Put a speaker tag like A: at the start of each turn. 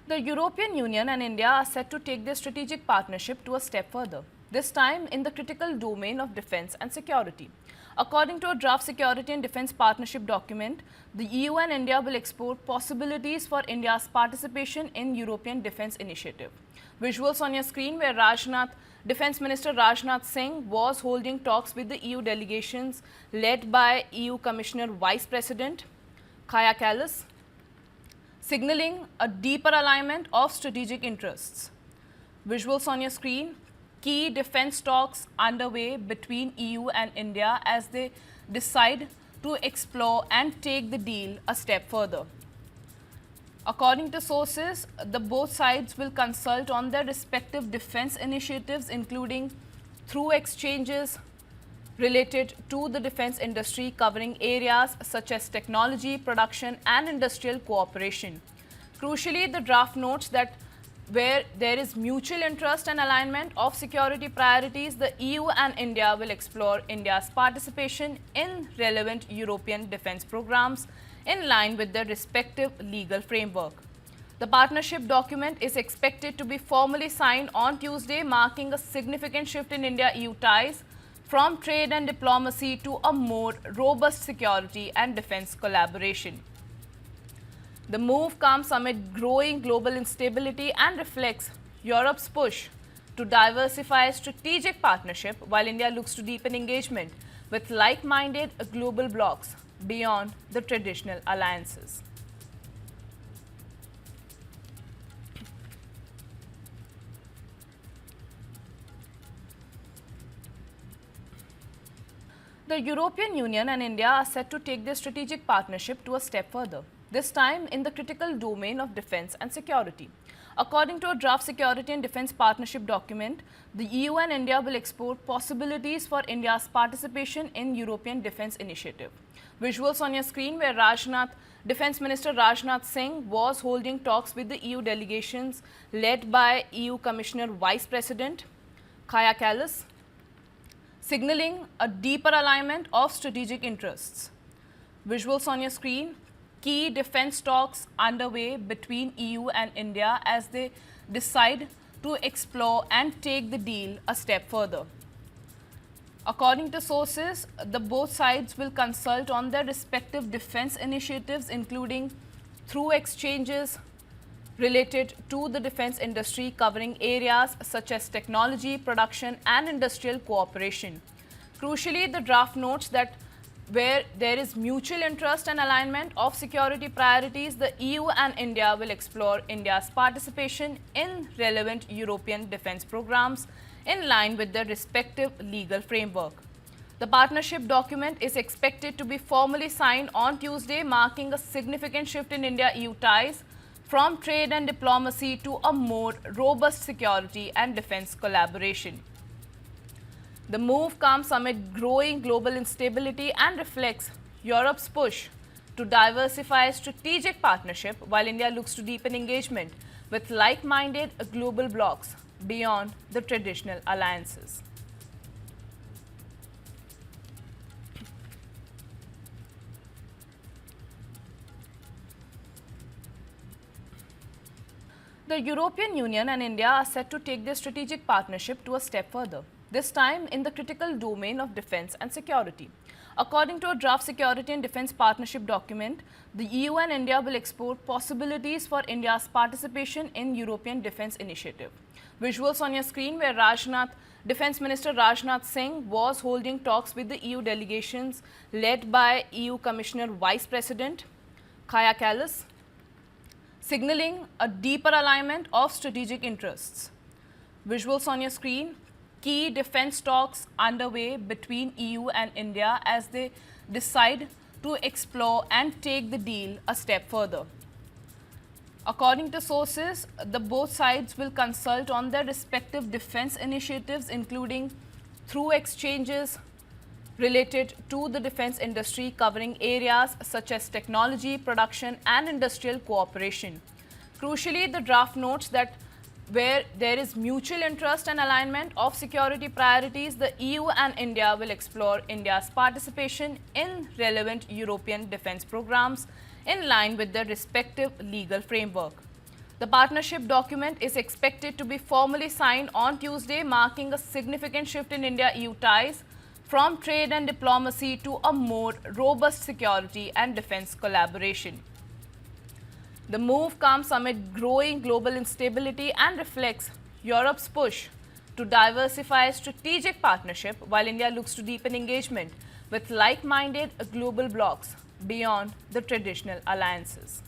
A: The European Union and India are set to take their strategic partnership to a step further, this time in the critical domain of defense and security. According to a draft security and defense partnership document, the EU and India will explore possibilities for India's participation in European Defence Initiative. Visuals on your screen where Defence Minister Rajnath Singh was holding talks with the EU delegations led by EU Commissioner Vice President Kaja Kallas, signaling a deeper alignment of strategic interests. Visuals on your screen, key defense talks underway between EU and India as they decide to explore and take the deal a step further. According to sources, both sides will consult on their respective defense initiatives, including through exchanges related to the defense industry covering areas such as technology, production and industrial cooperation. Crucially, the draft notes that where there is mutual interest and alignment of security priorities, the EU and India will explore India's participation in relevant European defense programs in line with their respective legal framework. The partnership document is expected to be formally signed on Tuesday, marking a significant shift in India-EU ties from trade and diplomacy to a more robust security and defense collaboration. The move comes amid growing global instability and reflects Europe's push to diversify strategic partnership while India looks to deepen engagement with like-minded global blocs beyond the traditional alliances. The European Union and India are set to take their strategic partnership to a step further, this time in the critical domain of defense and security. According to a draft security and defense partnership document, the EU and India will explore possibilities for India's participation in European Defence Initiative. Visuals on your screen where Defence Minister Rajnath Singh was holding talks with the EU delegations led by EU Commissioner Vice President Kaja Kallas, signaling a deeper alignment of strategic interests. Visuals on your screen, key defense talks underway between EU and India as they decide to explore and take the deal a step further. According to sources, both sides will consult on their respective defense initiatives, including through exchanges related to the defense industry covering areas such as technology, production and industrial cooperation. Crucially, the draft notes that where there is mutual interest and alignment of security priorities, the EU and India will explore India's participation in relevant European defense programs in line with their respective legal framework. The partnership document is expected to be formally signed on Tuesday, marking a significant shift in India-EU ties from trade and diplomacy to a more robust security and defense collaboration. The move comes amid growing global instability and reflects Europe's push to diversify strategic partnership while India looks to deepen engagement with like-minded global blocs beyond the traditional alliances. The European Union and India are set to take their strategic partnership to a step further, this time in the critical domain of defense and security. According to a draft security and defense partnership document, the EU and India will explore possibilities for India's participation in European Defence Initiative. Visuals on your screen where Defence Minister Rajnath Singh was holding talks with the EU delegations led by EU Commissioner Vice President Kaja Kallas, signaling a deeper alignment of strategic interests. Visuals on your screen, key defense talks underway between EU and India as they decide to explore and take the deal a step further. According to sources, both sides will consult on their respective defense initiatives, including through exchanges related to the defense industry covering areas such as technology, production and industrial cooperation. Crucially, the draft notes that where there is mutual interest and alignment of security priorities, the EU and India will explore India's participation in relevant European defense programs in line with their respective legal framework. The partnership document is expected to be formally signed on Tuesday, marking a significant shift in India-EU ties from trade and diplomacy to a more robust security and defense collaboration. The move comes amid growing global instability and reflects Europe's push to diversify strategic partnership while India looks to deepen engagement with like-minded global blocs beyond the traditional alliances.